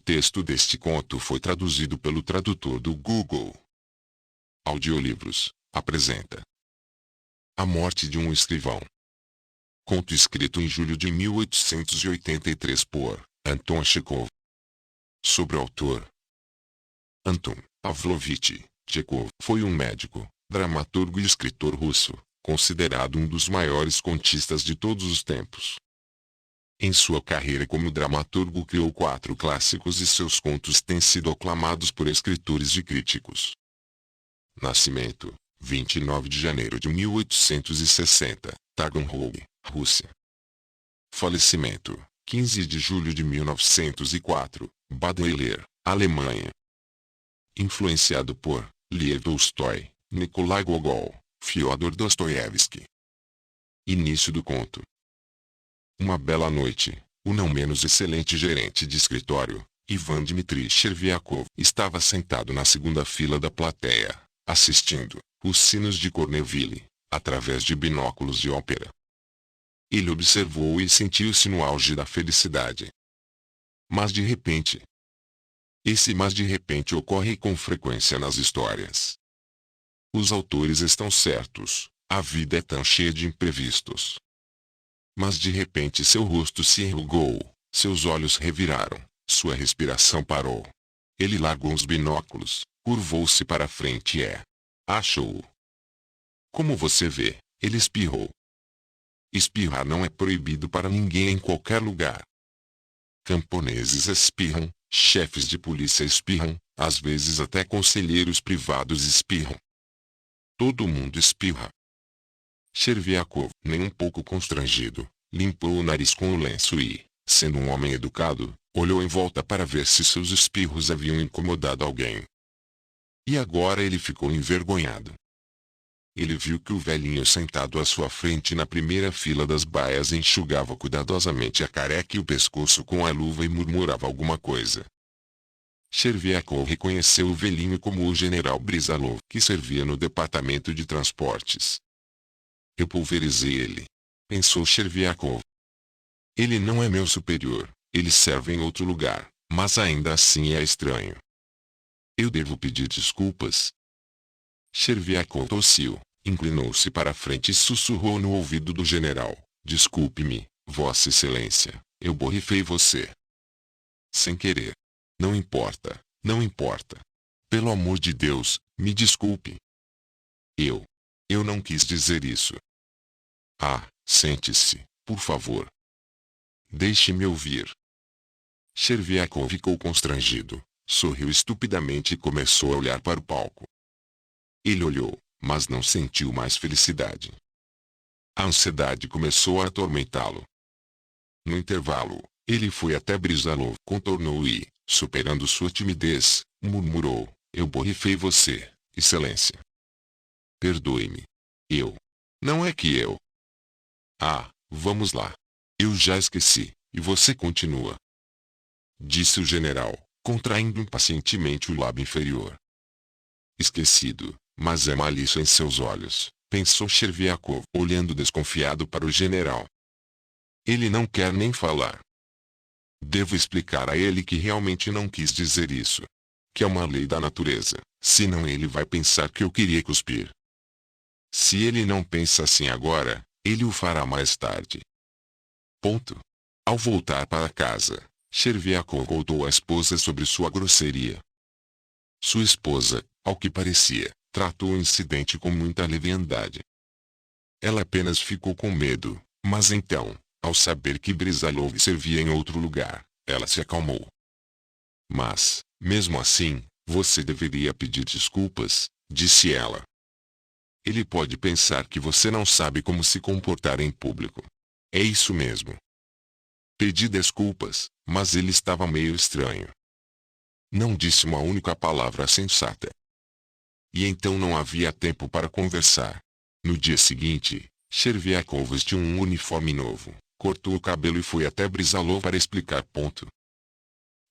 texto deste conto foi traduzido pelo tradutor do Google Audiolivros. Apresenta A Morte de um Escrivão. Conto escrito em julho de 1883 por Anton Chekhov. Sobre o autor. Anton Pavlovich Chekhov foi um médico, dramaturgo e escritor russo, considerado um dos maiores contistas de todos os tempos. Em sua carreira como dramaturgo criou 4 clássicos e seus contos têm sido aclamados por escritores e críticos. Nascimento: 29 de janeiro de 1860, Taganrog, Rússia. Falecimento: 15 de julho de 1904, Badenweiler, Alemanha. Influenciado por Lev Tolstói, Nikolai Gogol, Fyodor Dostoiévski. Início do conto. Uma bela noite, o não menos excelente gerente de escritório, Ivan Dmitrich Chervyakov, estava sentado na segunda fila da plateia, assistindo os sinos de Corneville, através de binóculos de ópera. Ele observou e sentiu-se no auge da felicidade. Mas de repente... Esse mas de repente ocorre com frequência nas histórias. Os autores estão certos, a vida é tão cheia de imprevistos. Mas de repente seu rosto se enrugou, seus olhos reviraram, sua respiração parou. Ele largou os binóculos, curvou-se para a frente e achou-o. Como você vê, ele espirrou. Espirrar não é proibido para ninguém em qualquer lugar. Camponeses espirram, chefes de polícia espirram, às vezes até conselheiros privados espirram. Todo mundo espirra. Chervyakov, nem um pouco constrangido, limpou o nariz com o lenço e, sendo um homem educado, olhou em volta para ver se seus espirros haviam incomodado alguém. E agora ele ficou envergonhado. Ele viu que o velhinho sentado à sua frente na primeira fila das baias enxugava cuidadosamente a careca e o pescoço com a luva e murmurava alguma coisa. Chervyakov reconheceu o velhinho como o general Brizalov, que servia no departamento de transportes. Eu pulverizei ele, pensou Chervyakov. Ele não é meu superior, ele serve em outro lugar, mas ainda assim é estranho. Eu devo pedir desculpas? Chervyakov tossiu, inclinou-se para a frente e sussurrou no ouvido do general: desculpe-me, Vossa Excelência, eu borrifei você. Sem querer. Não importa, não importa. Pelo amor de Deus, me desculpe. Eu não quis dizer isso. Ah, sente-se, por favor. Deixe-me ouvir. Chervyakov ficou constrangido, sorriu estupidamente e começou a olhar para o palco. Ele olhou, mas não sentiu mais felicidade. A ansiedade começou a atormentá-lo. No intervalo, ele foi até Brizalov, contornou e, superando sua timidez, murmurou: eu borrifei você, Excelência. Perdoe-me. Não é que eu... Ah, vamos lá. Eu já esqueci, e você continua. Disse o general, contraindo impacientemente o lábio inferior. Esquecido, mas é malícia em seus olhos, pensou Chervyakov, olhando desconfiado para o general. Ele não quer nem falar. Devo explicar a ele que realmente não quis dizer isso. Que é uma lei da natureza, senão ele vai pensar que eu queria cuspir. Se ele não pensa assim agora, ele o fará mais tarde. Ponto. Ao voltar para casa, Chervyakov contou à esposa sobre sua grosseria. Sua esposa, ao que parecia, tratou o incidente com muita leviandade. Ela apenas ficou com medo, mas então, ao saber que Brizalov servia em outro lugar, ela se acalmou. Mas, mesmo assim, você deveria pedir desculpas, disse ela. Ele pode pensar que você não sabe como se comportar em público. É isso mesmo. Pedi desculpas, mas ele estava meio estranho. Não disse uma única palavra sensata. E então não havia tempo para conversar. No dia seguinte, Chervyakov vestiu um uniforme novo, cortou o cabelo e foi até Brizalov para explicar.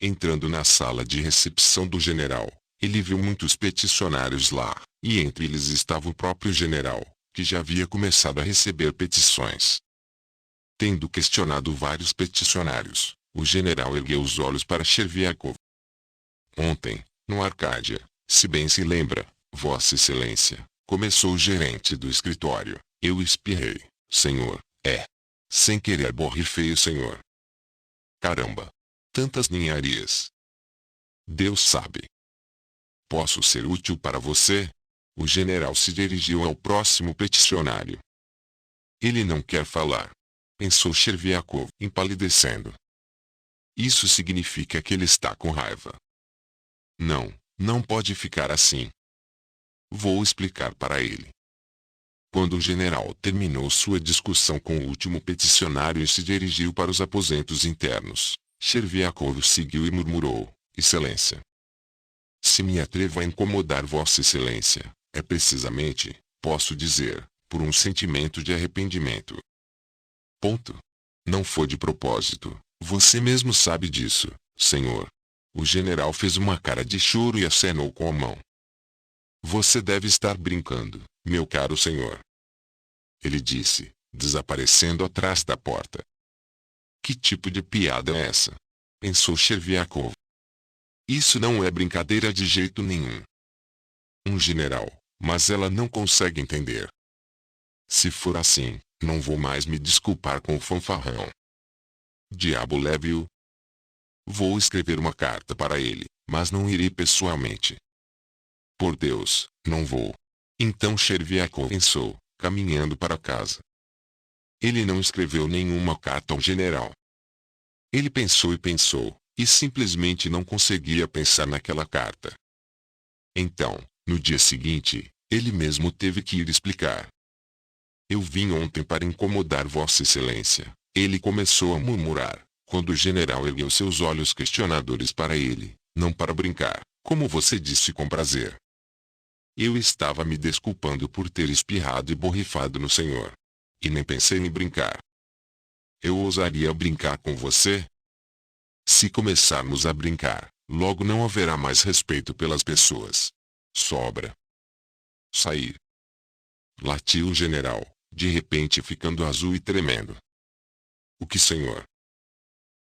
Entrando na sala de recepção do general, ele viu muitos peticionários lá, e entre eles estava o próprio general, que já havia começado a receber petições. Tendo questionado vários peticionários, o general ergueu os olhos para Chervyakov. Ontem, no Arcádia, se bem se lembra, Vossa Excelência, começou o gerente do escritório. Eu espirrei. Senhor, sem querer borrifei o senhor. Caramba! Tantas ninharias. Deus sabe. Posso ser útil para você? O general se dirigiu ao próximo peticionário. Ele não quer falar. Pensou Cherviakov, empalidecendo. Isso significa que ele está com raiva. Não pode ficar assim. Vou explicar para ele. Quando o general terminou sua discussão com o último peticionário e se dirigiu para os aposentos internos, Cherviakov seguiu e murmurou: Excelência. Se me atrevo a incomodar Vossa Excelência, é precisamente, posso dizer, por um sentimento de arrependimento. Ponto. Não foi de propósito, você mesmo sabe disso, senhor. O general fez uma cara de choro e acenou com a mão. Você deve estar brincando, meu caro senhor. Ele disse, desaparecendo atrás da porta. Que tipo de piada é essa? Pensou Cherviakov. Isso não é brincadeira de jeito nenhum. Um general, mas ela não consegue entender. Se for assim, não vou mais me desculpar com o fanfarrão. Diabo leve-o. Vou escrever uma carta para ele, mas não irei pessoalmente. Por Deus, não vou. Então Cherviakov pensou, caminhando para casa. Ele não escreveu nenhuma carta ao general. Ele pensou e simplesmente não conseguia pensar naquela carta. Então, no dia seguinte, ele mesmo teve que ir explicar. Eu vim ontem para incomodar Vossa Excelência, ele começou a murmurar, quando o general ergueu seus olhos questionadores para ele, não para brincar, como você disse com prazer. Eu estava me desculpando por ter espirrado e borrifado no senhor. E nem pensei em brincar. Eu ousaria brincar com você? Se começarmos a brincar, logo não haverá mais respeito pelas pessoas. Sobra. Sair. Latiu o general, de repente ficando azul e tremendo. O que, senhor?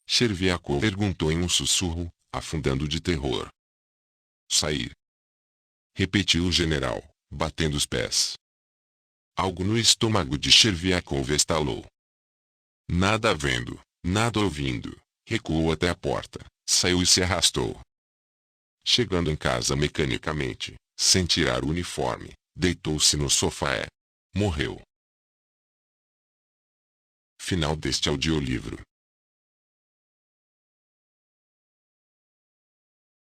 Cherviakov perguntou em um sussurro, afundando de terror. Sair. Repetiu o general, batendo os pés. Algo no estômago de Cherviakov estalou. Nada vendo, nada ouvindo, recuou até a porta, saiu e se arrastou. Chegando em casa mecanicamente, sem tirar o uniforme, deitou-se no sofá e morreu. Final deste audiolivro.